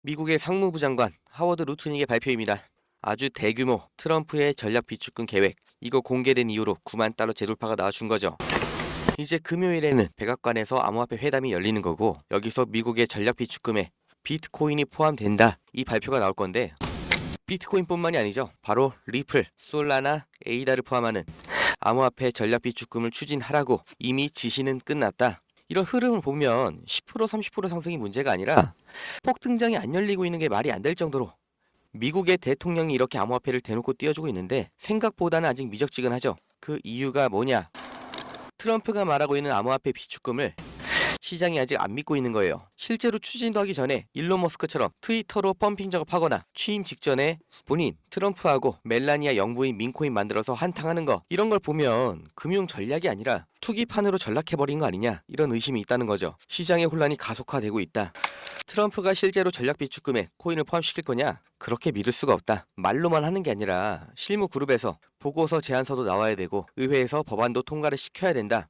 미국의 상무부 장관 하워드 루트닉의 발표입니다. 아주 대규모 트럼프의 전략 비축금 계획, 이거 공개된 이후로 9만 달러 재돌파가 나와준 거죠. 이제 금요일에는 백악관에서 암호화폐 회담이 열리는 거고, 여기서 미국의 전략 비축금에 비트코인이 포함된다, 이 발표가 나올 건데, 비트코인뿐만이 아니죠. 바로 리플, 솔라나, 에이다를 포함하는 암호화폐 전략 비축금을 추진하라고 이미 지시는 끝났다. 이런 흐름을 보면 10% 30% 상승이 문제가 아니라 폭등장이 안 열리고 있는 게 말이 안 될 정도로 미국의 대통령이 이렇게 암호화폐를 대놓고 띄워주고 있는데 생각보다는 아직 미적지근하죠. 그 이유가 뭐냐? 트럼프가 말하고 있는 암호화폐 비축금을 시장이 아직 안 믿고 있는 거예요. 실제로 추진도 하기 전에 일론 머스크처럼 트위터로 펌핑 작업하거나 취임 직전에 본인 트럼프하고 멜라니아 영부인 민코인 만들어서 한탕하는 거, 이런 걸 보면 금융 전략이 아니라 투기판으로 전락해버린 거 아니냐, 이런 의심이 있다는 거죠. 시장의 혼란이 가속화되고 있다. 트럼프가 실제로 전략 비축금에 코인을 포함시킬 거냐? 그렇게 믿을 수가 없다. 말로만 하는 게 아니라 실무 그룹에서 보고서 제안서도 나와야 되고 의회에서 법안도 통과를 시켜야 된다.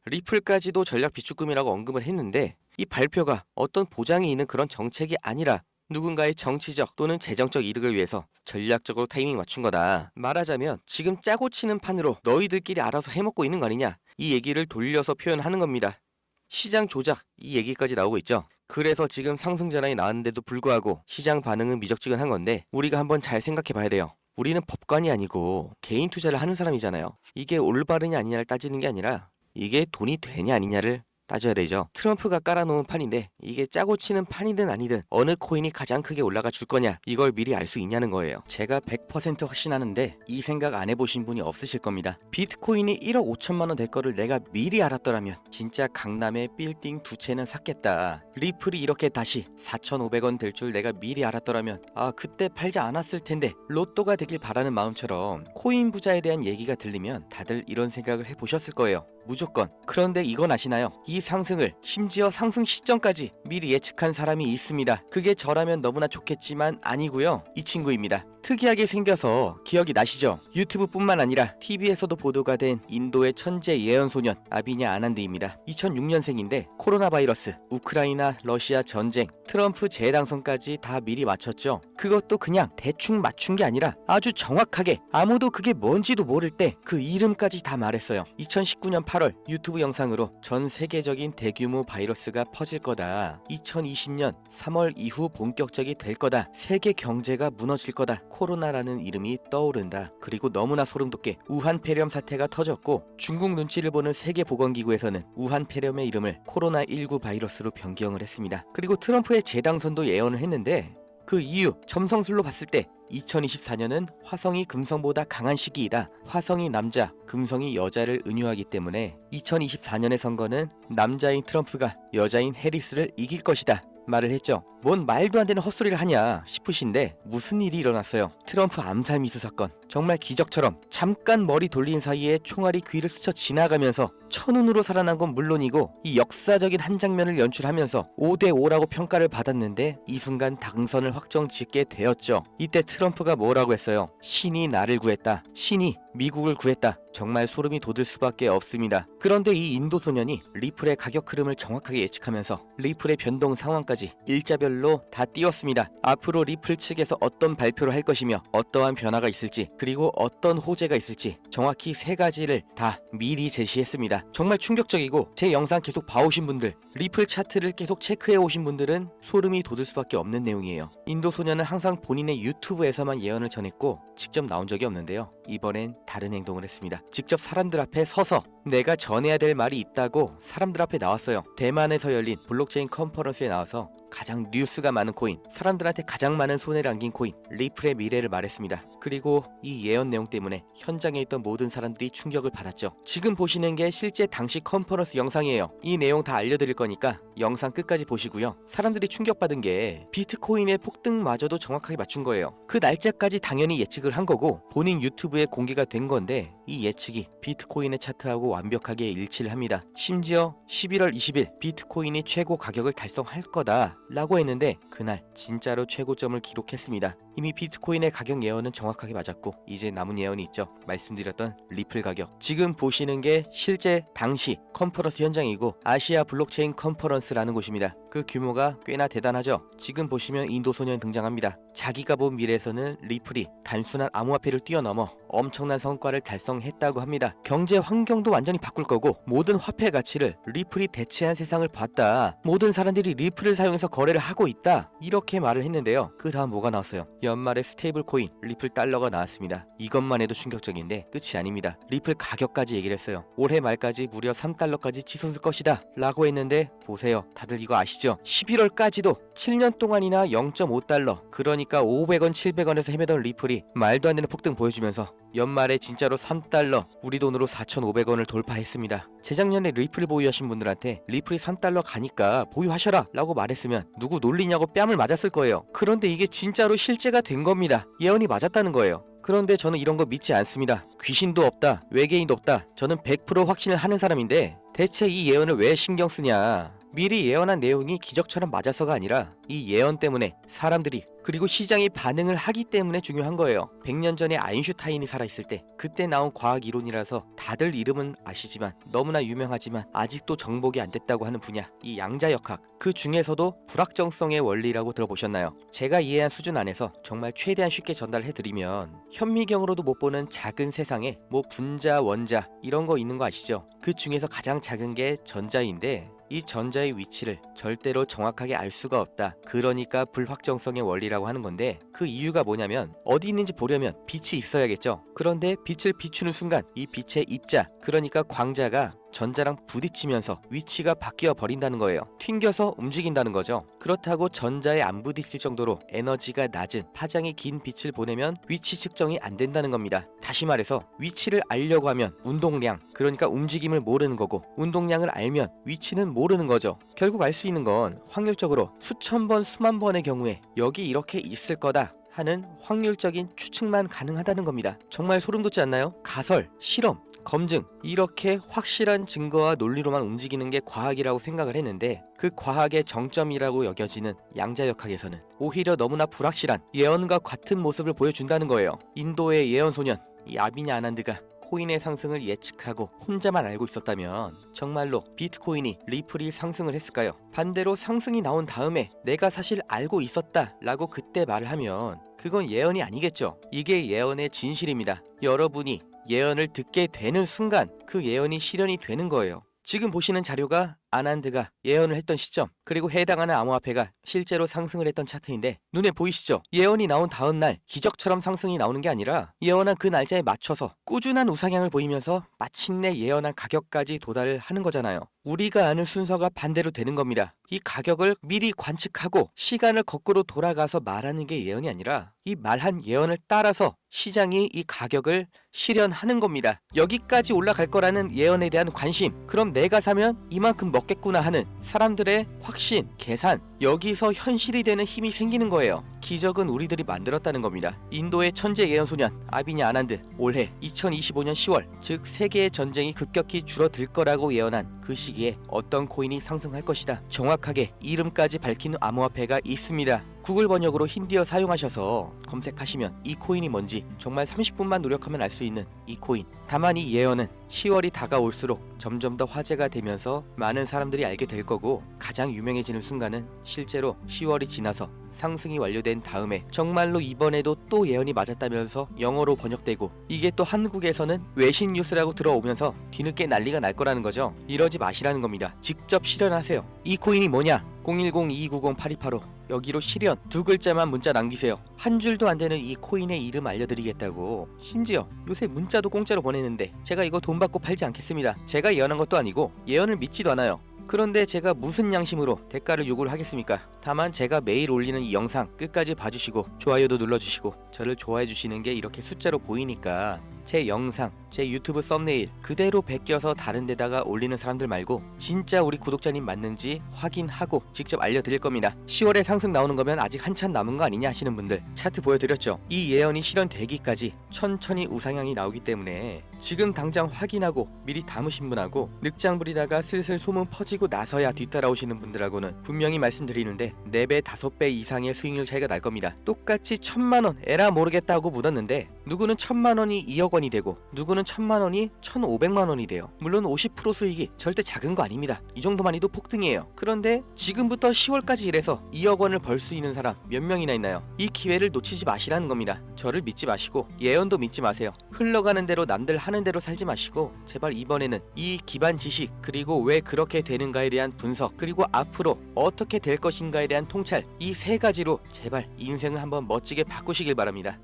리플까지도 전략 비축금이라고 언급을 했는데, 이 발표가 어떤 보장이 있는 그런 정책이 아니라 누군가의 정치적 또는 재정적 이득을 위해서 전략적으로 타이밍 맞춘 거다. 말하자면 지금 짜고 치는 판으로 너희들끼리 알아서 해먹고 있는 거 아니냐, 이 얘기를 돌려서 표현하는 겁니다. 시장 조작, 이 얘기까지 나오고 있죠. 그래서 지금 상승 전환이 나왔는데도 불구하고 시장 반응은 미적지근한 건데, 우리가 한번 잘 생각해 봐야 돼요. 우리는 법관이 아니고 개인 투자를 하는 사람이잖아요. 이게 올바르냐 아니냐를 따지는 게 아니라 이게 돈이 되냐 아니냐를 따져야 되죠. 트럼프가 깔아놓은 판인데 이게 짜고 치는 판이든 아니든 어느 코인이 가장 크게 올라가 줄 거냐, 이걸 미리 알 수 있냐는 거예요. 제가 100% 확신하는데 이 생각 안 해보신 분이 없으실 겁니다. 비트코인이 1억 5천만 원 될 거를 내가 미리 알았더라면 진짜 강남에 빌딩 2채는 샀겠다. 리플이 이렇게 다시 4,500원 될 줄 내가 미리 알았더라면 그때 팔지 않았을 텐데, 로또가 되길 바라는 마음처럼 코인 부자에 대한 얘기가 들리면 다들 이런 생각을 해보셨을 거예요. 무조건. 그런데 이건 아시나요? 이 상승을, 심지어 상승 시점까지 미리 예측한 사람이 있습니다. 그게 저라면 너무나 좋겠지만 아니고요. 이 친구입니다. 특이하게 생겨서 기억이 나시죠? 유튜브뿐만 아니라 TV에서도 보도가 된 인도의 천재 예언소년 아비냐 아난드입니다. 2006년생인데 코로나 바이러스, 우크라이나 러시아 전쟁, 트럼프 재당선까지 다 미리 맞췄죠. 그것도 그냥 대충 맞춘 게 아니라 아주 정확하게, 아무도 그게 뭔지도 모를 때 그 이름까지 다 말했어요. 2019년 8월 유튜브 영상으로 전 세계적인 대규모 바이러스가 퍼질 거다. 2020년 3월 이후 본격적이 될 거다. 세계 경제가 무너질 거다. 코로나라는 이름이 떠오른다. 그리고 너무나 소름 돋게 우한 폐렴 사태가 터졌고, 중국 눈치를 보는 세계보건기구에서는 우한 폐렴의 이름을 코로나19 바이러스로 변경을 했습니다. 그리고 트럼프의 재당선도 예언을 했는데, 그 이유 점성술로 봤을 때 2024년은 화성이 금성보다 강한 시기이다. 화성이 남자, 금성이 여자를 은유하기 때문에 2024년의 선거는 남자인 트럼프가 여자인 해리스를 이길 것이다, 말을 했죠. 뭔 말도 안 되는 헛소리를 하냐 싶으신데 무슨 일이 일어났어요. 트럼프 암살 미수 사건, 정말 기적처럼 잠깐 머리 돌린 사이에 총알이 귀를 스쳐 지나가면서 천운으로 살아난 건 물론이고, 이 역사적인 한 장면을 연출하면서 5대5라고 평가를 받았는데 이 순간 당선을 확정짓게 되었죠. 이때 트럼프가 뭐라고 했어요? 신이 나를 구했다. 신이 미국을 구했다. 정말 소름이 돋을 수밖에 없습니다. 그런데 이 인도 소년이 리플의 가격 흐름을 정확하게 예측하면서 리플의 변동 상황까지 일자별로 다 띄웠습니다. 앞으로 리플 측에서 어떤 발표를 할 것이며 어떠한 변화가 있을지, 그리고 어떤 호재가 있을지 정확히 3가지를 다 미리 제시했습니다. 정말 충격적이고, 제 영상 계속 봐오신 분들, 리플 차트를 계속 체크해 오신 분들은 소름이 돋을 수밖에 없는 내용이에요. 인도 소년은 항상 본인의 유튜브에서만 예언을 전했고 직접 나온 적이 없는데요. 이번엔 다른 행동을 했습니다. 직접 사람들 앞에 서서 내가 전해야 될 말이 있다고 사람들 앞에 나왔어요. 대만에서 열린 블록체인 컨퍼런스에 나와서 가장 뉴스가 많은 코인, 사람들한테 가장 많은 손해를 안긴 코인 리플의 미래를 말했습니다. 그리고 이 예언 내용 때문에 현장에 있던 모든 사람들이 충격을 받았죠. 지금 보시는 게 실제 당시 컨퍼런스 영상이에요. 이 내용 다 알려드릴 거니까 영상 끝까지 보시고요. 사람들이 충격받은 게 비트코인의 폭등마저도 정확하게 맞춘 거예요. 그 날짜까지 당연히 예측을 한 거고 본인 유튜브에 공개가 된 건데, 이 예측이 비트코인의 차트하고 완벽하게 일치를 합니다. 심지어 11월 20일 비트코인이 최고 가격을 달성할 거다 라고 했는데 그날 진짜로 최고점을 기록했습니다. 이미 비트코인의 가격 예언은 정확하게 맞았고, 이제 남은 예언이 있죠. 말씀드렸던 리플 가격. 지금 보시는 게 실제 당시 컨퍼런스 현장이고 아시아 블록체인 컨퍼런스라는 곳입니다. 그 규모가 꽤나 대단하죠. 지금 보시면 인도 소년 등장합니다. 자기가 본 미래에서는 리플이 단순한 암호화폐를 뛰어넘어 엄청난 성과를 달성했다고 합니다. 경제 환경도 완전히 바꿀 거고 모든 화폐 가치를 리플이 대체한 세상을 봤다. 모든 사람들이 리플을 사용해서 거래를 하고 있다. 이렇게 말을 했는데요. 그 다음 뭐가 나왔어요? 연말에 스테이블 코인 리플 달러가 나왔습니다. 이것만 해도 충격적인데 끝이 아닙니다. 리플 가격까지 얘기를 했어요. 올해 말까지 무려 3달러까지 치솟을 것이다 라고 했는데 보세요. 다들 이거 아시죠? 11월까지도 7년 동안이나 0.5달러, 그러니까 500원 700원에서 헤매던 리플이 말도 안 되는 폭등 보여주면서 연말에 진짜로 3달러, 우리 돈으로 4,500원을 돌파했습니다. 재작년에 리플 보유하신 분들한테 리플이 3달러 가니까 보유하셔라 라고 말했으면 누구 놀리냐고 뺨을 맞았을 거예요. 그런데 이게 진짜로 실제가 된 겁니다. 예언이 맞았다는 거예요. 그런데 저는 이런 거 믿지 않습니다. 귀신도 없다, 외계인도 없다. 저는 100% 확신을 하는 사람인데 대체 이 예언을 왜 신경 쓰냐? 미리 예언한 내용이 기적처럼 맞아서가 아니라 이 예언 때문에 사람들이 그리고 시장이 반응을 하기 때문에 중요한 거예요. 100년 전에 아인슈타인이 살아있을 때 그때 나온 과학 이론이라서 다들 이름은 아시지만 너무나 유명하지만 아직도 정복이 안 됐다고 하는 분야, 이 양자역학. 그 중에서도 불확정성의 원리라고 들어보셨나요? 제가 이해한 수준 안에서 정말 최대한 쉽게 전달해드리면 현미경으로도 못 보는 작은 세상에 뭐 분자, 원자 이런 거 있는 거 아시죠? 그 중에서 가장 작은 게 전자인데 이 전자의 위치를 절대로 정확하게 알 수가 없다. 그러니까 불확정성의 원리라고 하는 건데 그 이유가 뭐냐면 어디 있는지 보려면 빛이 있어야겠죠. 그런데 빛을 비추는 순간 이 빛의 입자, 그러니까 광자가 전자랑 부딪히면서 위치가 바뀌어 버린다는 거예요. 튕겨서 움직인다는 거죠. 그렇다고 전자에 안 부딪힐 정도로 에너지가 낮은 파장이 긴 빛을 보내면 위치 측정이 안 된다는 겁니다. 다시 말해서 위치를 알려고 하면 운동량, 그러니까 움직임을 모르는 거고 운동량을 알면 위치는 모르는 거죠. 결국 알 수 있는 건 확률적으로 수천 번, 수만 번의 경우에 여기 이렇게 있을 거다 하는 확률적인 추측만 가능하다는 겁니다. 정말 소름 돋지 않나요? 가설, 실험, 검증, 이렇게 확실한 증거와 논리로만 움직이는 게 과학이라고 생각을 했는데 그 과학의 정점이라고 여겨지는 양자역학에서는 오히려 너무나 불확실한 예언과 같은 모습을 보여준다는 거예요. 인도의 예언소년 이 아비니 아난드가 코인의 상승을 예측하고 혼자만 알고 있었다면 정말로 비트코인이, 리플이 상승을 했을까요? 반대로 상승이 나온 다음에 내가 사실 알고 있었다 라고 그때 말을 하면 그건 예언이 아니겠죠. 이게 예언의 진실입니다. 여러분이 예언을 듣게 되는 순간 그 예언이 실현이 되는 거예요. 지금 보시는 자료가 아난드가 예언을 했던 시점, 그리고 해당하는 암호화폐가 실제로 상승을 했던 차트인데 눈에 보이시죠? 예언이 나온 다음 날 기적처럼 상승이 나오는 게 아니라 예언한 그 날짜에 맞춰서 꾸준한 우상향을 보이면서 마침내 예언한 가격까지 도달을 하는 거잖아요. 우리가 아는 순서가 반대로 되는 겁니다. 이 가격을 미리 관측하고 시간을 거꾸로 돌아가서 말하는 게 예언이 아니라 이 말한 예언을 따라서 시장이 이 가격을 실현하는 겁니다. 여기까지 올라갈 거라는 예언에 대한 관심, 그럼 내가 사면 이만큼 먹겠구나 하는 사람들의 확신, 계산, 여기서 현실이 되는 힘이 생기는 거예요. 기적은 우리들이 만들었다는 겁니다. 인도의 천재 예언소년 아비니 아난드 올해 2025년 10월, 즉 세계의 전쟁이 급격히 줄어들 거라고 예언한 그 시기에 어떤 코인이 상승할 것이다. 정확하게 이름까지 밝힌 암호화폐가 있습니다. 구글 번역으로 힌디어 사용하셔서 검색하시면 이 코인이 뭔지 정말 30분만 노력하면 알 수 있는 이 코인. 다만 이 예언은 10월이 다가올수록 점점 더 화제가 되면서 많은 사람들이 알게 될 거고 가장 유명해지는 순간은 실제로 10월이 지나서 상승이 완료된 다음에 정말로 이번에도 또 예언이 맞았다면서 영어로 번역되고 이게 또 한국에서는 외신 뉴스라고 들어오면서 뒤늦게 난리가 날 거라는 거죠. 이러지 마시라는 겁니다. 직접 실현하세요. 이 코인이 뭐냐? 010-2290-8285 여기로 실현 두 글자만 문자 남기세요. 한 줄도 안 되는 이 코인의 이름 알려드리겠다고. 심지어 요새 문자도 공짜로 보내는데 제가 이거 돈 받고 팔지 않겠습니다. 제가 예언한 것도 아니고 예언을 믿지도 않아요. 그런데 제가 무슨 양심으로 대가를 요구를 하겠습니까? 다만 제가 매일 올리는 이 영상 끝까지 봐주시고 좋아요도 눌러주시고 저를 좋아해 주시는 게 이렇게 숫자로 보이니까 제 영상, 제 유튜브 썸네일 그대로 베껴서 다른 데다가 올리는 사람들 말고 진짜 우리 구독자님 맞는지 확인하고 직접 알려드릴 겁니다. 10월에 상승 나오는 거면 아직 한참 남은 거 아니냐 하시는 분들 차트 보여드렸죠? 이 예언이 실현되기까지 천천히 우상향이 나오기 때문에 지금 당장 확인하고 미리 담으신 분하고 늑장 부리다가 슬슬 소문 퍼지고 나서야 뒤따라오시는 분들하고는 분명히 말씀드리는데 4배, 5배 이상의 수익률 차이가 날 겁니다. 똑같이 1000만원 에라 모르겠다고 묻었는데 누구는 1000만원이 2억 2억 원이 되고 누구는 1,000만 원이 1,500만 원이 돼요. 물론 50% 수익이 절대 작은 거 아닙니다. 이 정도만 해도 폭등이에요. 그런데 지금부터 10월까지 일해서 2억 원을 벌 수 있는 사람 몇 명이나 있나요? 이 기회를 놓치지 마시라는 겁니다. 저를 믿지 마시고 예언도 믿지 마세요. 흘러가는 대로 남들 하는 대로 살지 마시고 제발 이번에는 이 기반 지식 그리고 왜 그렇게 되는가에 대한 분석 그리고 앞으로 어떻게 될 것인가에 대한 통찰 이 세 가지로 제발 인생을 한번 멋지게 바꾸시길 바랍니다.